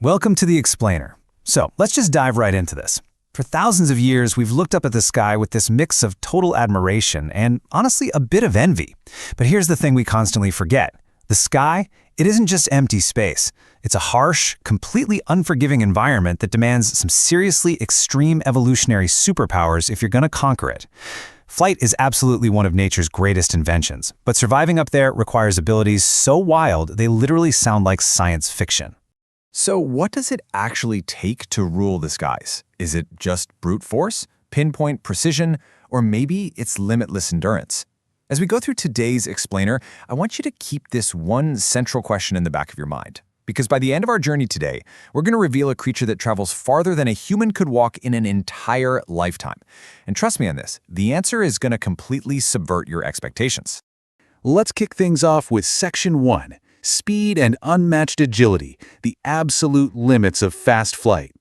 Welcome to the Explainer. So, let's just dive right into this. For thousands of years, we've looked up at the sky with this mix of total admiration and, honestly, a bit of envy. But here's the thing we constantly forget. The sky, it isn't just empty space. It's a harsh, completely unforgiving environment that demands some seriously extreme evolutionary superpowers if you're going to conquer it. Flight is absolutely one of nature's greatest inventions, but surviving up there requires abilities so wild they literally sound like science fiction. So what does it actually take to rule the skies? Is it just brute force, pinpoint precision, or maybe it's limitless endurance? As we go through today's explainer, I want you to keep this one central question in the back of your mind. Because by the end of our journey today, we're going to reveal a creature that travels farther than a human could walk in an entire lifetime. And trust me on this, the answer is going to completely subvert your expectations. Let's kick things off with Section 1. Speed and unmatched agility, the absolute limits of fast flight.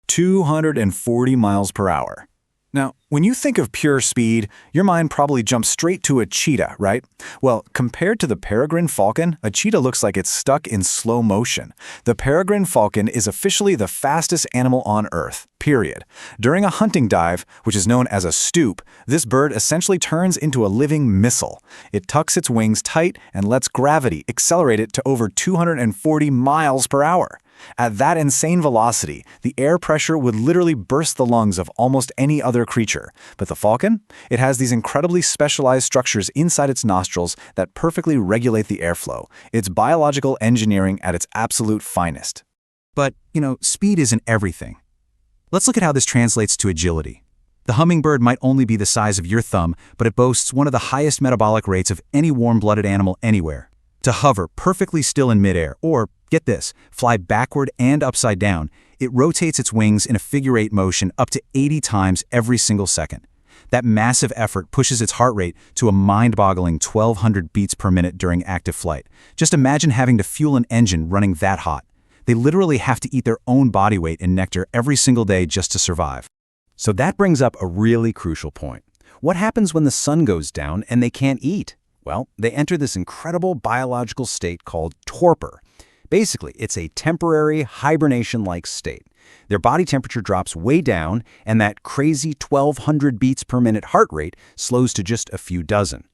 240 miles per hour. Now, when you think of pure speed, your mind probably jumps straight to a cheetah, right? Well, compared to the Peregrine Falcon, a cheetah looks like it's stuck in slow motion. The Peregrine Falcon is officially the fastest animal on Earth, period. During a hunting dive, which is known as a stoop, this bird essentially turns into a living missile. It tucks its wings tight and lets gravity accelerate it to over 240 miles per hour. At that insane velocity, the air pressure would literally burst the lungs of almost any other creature. But the falcon? It has these incredibly specialized structures inside its nostrils that perfectly regulate the airflow. It's biological engineering at its absolute finest. But, speed isn't everything. Let's look at how this translates to agility. The hummingbird might only be the size of your thumb, but it boasts one of the highest metabolic rates of any warm-blooded animal anywhere. To hover perfectly still in midair, or, get this, fly backward and upside down, it rotates its wings in a figure-8 motion up to 80 times every single second. That massive effort pushes its heart rate to a mind-boggling 1,200 beats per minute during active flight. Just imagine having to fuel an engine running that hot. They literally have to eat their own body weight in nectar every single day just to survive. So that brings up a really crucial point. What happens when the sun goes down and they can't eat? Well, they enter this incredible biological state called torpor. Basically, it's a temporary hibernation-like state. Their body temperature drops way down, and that crazy 1,200 beats per minute heart rate slows to just a few dozen.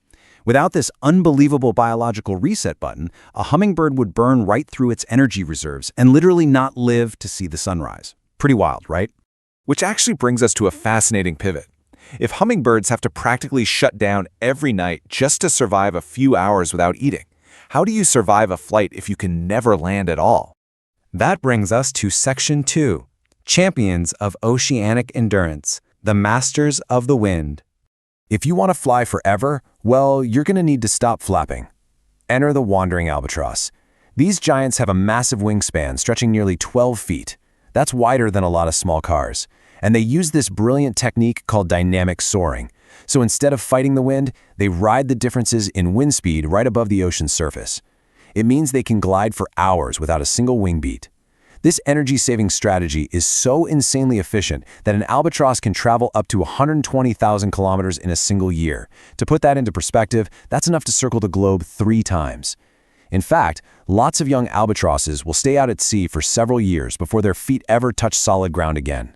Without this unbelievable biological reset button, a hummingbird would burn right through its energy reserves and literally not live to see the sunrise. Pretty wild, right? Which actually brings us to a fascinating pivot. If hummingbirds have to practically shut down every night just to survive a few hours without eating, how do you survive a flight if you can never land at all? That brings us to Section 2, Champions of Oceanic Endurance, the Masters of the Wind. If you want to fly forever, well, you're going to need to stop flapping. Enter the wandering albatross. These giants have a massive wingspan stretching nearly 12 feet. That's wider than a lot of small cars. And they use this brilliant technique called dynamic soaring. So instead of fighting the wind, they ride the differences in wind speed right above the ocean's surface. It means they can glide for hours without a single wing beat. This energy-saving strategy is so insanely efficient that an albatross can travel up to 120,000 kilometers in a single year. To put that into perspective, that's enough to circle the globe 3 times. In fact, lots of young albatrosses will stay out at sea for several years before their feet ever touch solid ground again.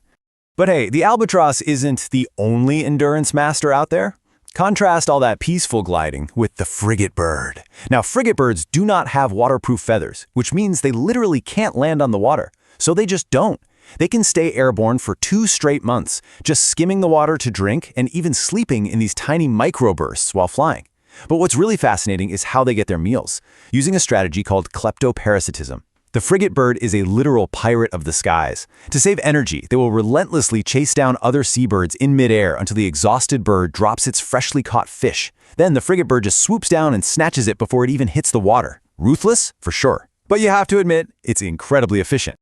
But hey, the albatross isn't the only endurance master out there. Contrast all that peaceful gliding with the frigate bird. Now, frigate birds do not have waterproof feathers, which means they literally can't land on the water. So they just don't. They can stay airborne for 2 straight months, just skimming the water to drink and even sleeping in these tiny microbursts while flying. But what's really fascinating is how they get their meals, using a strategy called kleptoparasitism. The frigate bird is a literal pirate of the skies. To save energy, they will relentlessly chase down other seabirds in midair until the exhausted bird drops its freshly caught fish. Then the frigate bird just swoops down and snatches it before it even hits the water. Ruthless? For sure. But you have to admit, it's incredibly efficient.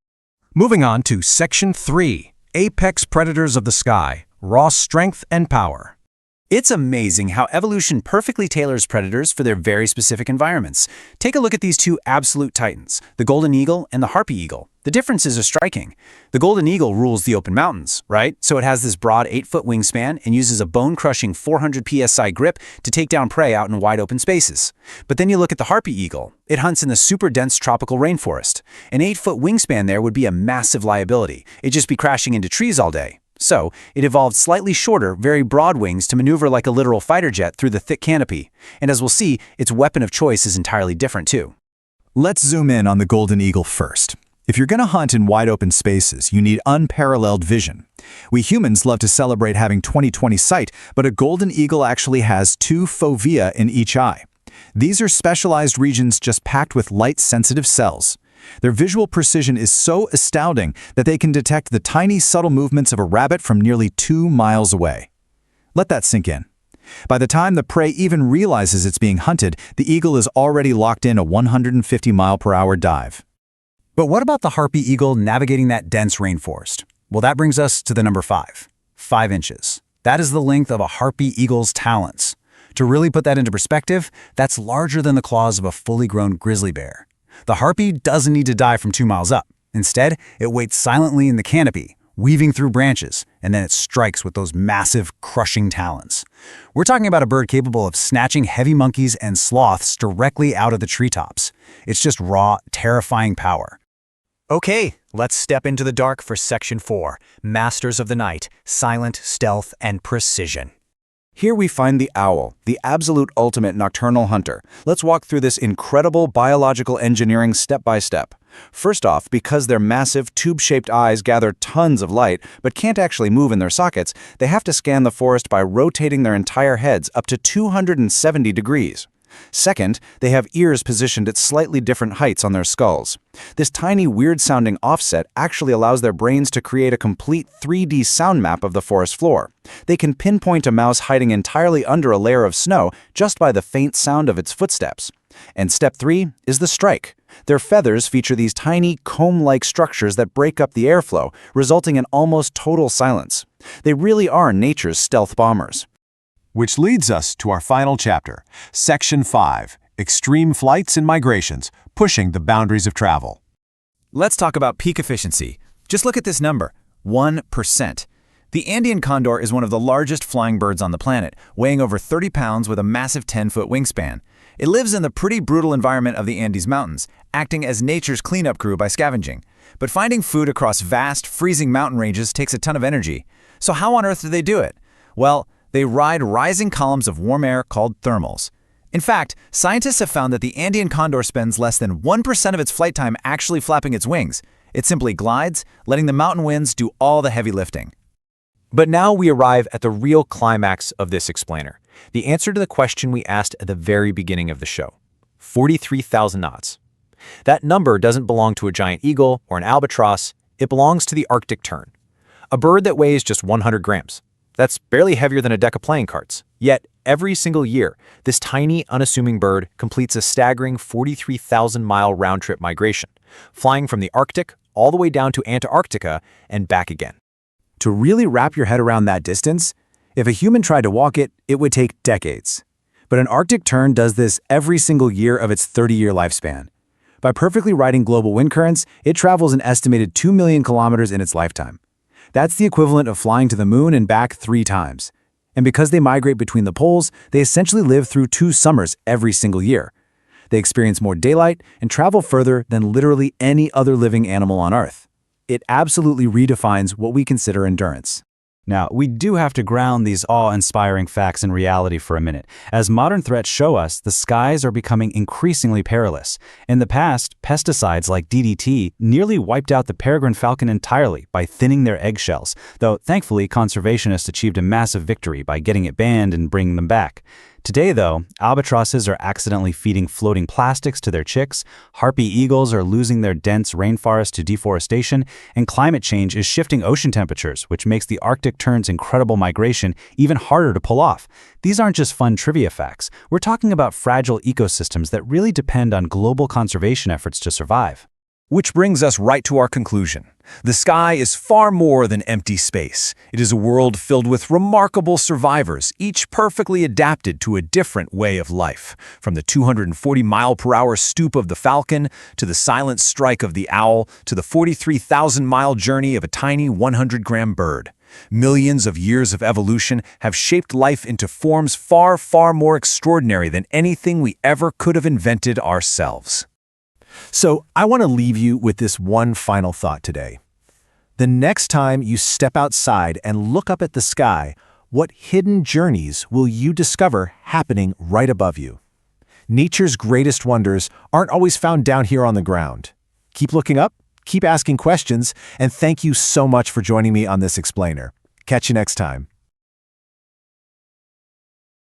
Moving on to Section 3, Apex Predators of the Sky, Raw Strength and Power. It's amazing how evolution perfectly tailors predators for their very specific environments. Take a look at these 2 absolute titans, the golden eagle and the harpy eagle. The differences are striking. The golden eagle rules the open mountains, right? So it has this broad 8-foot wingspan and uses a bone-crushing 400 psi grip to take down prey out in wide open spaces. But then you look at the harpy eagle. It hunts in the super dense tropical rainforest. An 8-foot wingspan there would be a massive liability. It'd just be crashing into trees all day. So, it evolved slightly shorter, very broad wings to maneuver like a literal fighter jet through the thick canopy. And as we'll see, its weapon of choice is entirely different too. Let's zoom in on the golden eagle first. If you're going to hunt in wide open spaces, you need unparalleled vision. We humans love to celebrate having 20/20 sight, but a golden eagle actually has 2 fovea in each eye. These are specialized regions just packed with light-sensitive cells. Their visual precision is so astounding that they can detect the tiny, subtle movements of a rabbit from nearly 2 miles away. Let that sink in. By the time the prey even realizes it's being hunted, the eagle is already locked in a 150-mile-per-hour dive. But what about the harpy eagle navigating that dense rainforest? Well, that brings us to the number 5. 5 inches. That is the length of a harpy eagle's talons. To really put that into perspective, that's larger than the claws of a fully grown grizzly bear. The harpy doesn't need to dive from 2 miles up. Instead, it waits silently in the canopy, weaving through branches, and then it strikes with those massive, crushing talons. We're talking about a bird capable of snatching heavy monkeys and sloths directly out of the treetops. It's just raw, terrifying power. Okay, let's step into the dark for Section 4, Masters of the Night, Silent, Stealth, and Precision. Here we find the owl, the absolute ultimate nocturnal hunter. Let's walk through this incredible biological engineering step by step. First off, because their massive tube-shaped eyes gather tons of light but can't actually move in their sockets, they have to scan the forest by rotating their entire heads up to 270 degrees. Second, they have ears positioned at slightly different heights on their skulls. This tiny, weird-sounding offset actually allows their brains to create a complete 3D sound map of the forest floor. They can pinpoint a mouse hiding entirely under a layer of snow just by the faint sound of its footsteps. And step 3 is the strike. Their feathers feature these tiny, comb-like structures that break up the airflow, resulting in almost total silence. They really are nature's stealth bombers. Which leads us to our final chapter, Section 5, Extreme Flights and Migrations, Pushing the Boundaries of Travel. Let's talk about peak efficiency. Just look at this number, 1%. The Andean condor is one of the largest flying birds on the planet, weighing over 30 pounds with a massive 10-foot wingspan. It lives in the pretty brutal environment of the Andes Mountains, acting as nature's cleanup crew by scavenging. But finding food across vast, freezing mountain ranges takes a ton of energy. So how on earth do they do it? Well, they ride rising columns of warm air called thermals. In fact, scientists have found that the Andean condor spends less than 1% of its flight time actually flapping its wings. It simply glides, letting the mountain winds do all the heavy lifting. But now we arrive at the real climax of this explainer, the answer to the question we asked at the very beginning of the show, 43,000 knots. That number doesn't belong to a giant eagle or an albatross, it belongs to the Arctic Tern, a bird that weighs just 100 grams. That's barely heavier than a deck of playing cards. Yet, every single year, this tiny, unassuming bird completes a staggering 43,000-mile round-trip migration, flying from the Arctic all the way down to Antarctica and back again. To really wrap your head around that distance, if a human tried to walk it, it would take decades. But an Arctic tern does this every single year of its 30-year lifespan. By perfectly riding global wind currents, it travels an estimated 2 million kilometers in its lifetime. That's the equivalent of flying to the moon and back 3 times. And because they migrate between the poles, they essentially live through 2 summers every single year. They experience more daylight and travel further than literally any other living animal on Earth. It absolutely redefines what we consider endurance. Now, we do have to ground these awe-inspiring facts in reality for a minute. As modern threats show us, the skies are becoming increasingly perilous. In the past, pesticides like DDT nearly wiped out the peregrine falcon entirely by thinning their eggshells, though thankfully conservationists achieved a massive victory by getting it banned and bringing them back. Today, though, albatrosses are accidentally feeding floating plastics to their chicks, harpy eagles are losing their dense rainforest to deforestation, and climate change is shifting ocean temperatures, which makes the Arctic tern's incredible migration even harder to pull off. These aren't just fun trivia facts. We're talking about fragile ecosystems that really depend on global conservation efforts to survive. Which brings us right to our conclusion. The sky is far more than empty space. It is a world filled with remarkable survivors, each perfectly adapted to a different way of life. From the 240-mile-per-hour stoop of the falcon, to the silent strike of the owl, to the 43,000-mile journey of a tiny 100-gram bird. Millions of years of evolution have shaped life into forms far, far more extraordinary than anything we ever could have invented ourselves. So I want to leave you with this one final thought today. The next time you step outside and look up at the sky, what hidden journeys will you discover happening right above you? Nature's greatest wonders aren't always found down here on the ground. Keep looking up, keep asking questions, and thank you so much for joining me on this explainer. Catch you next time.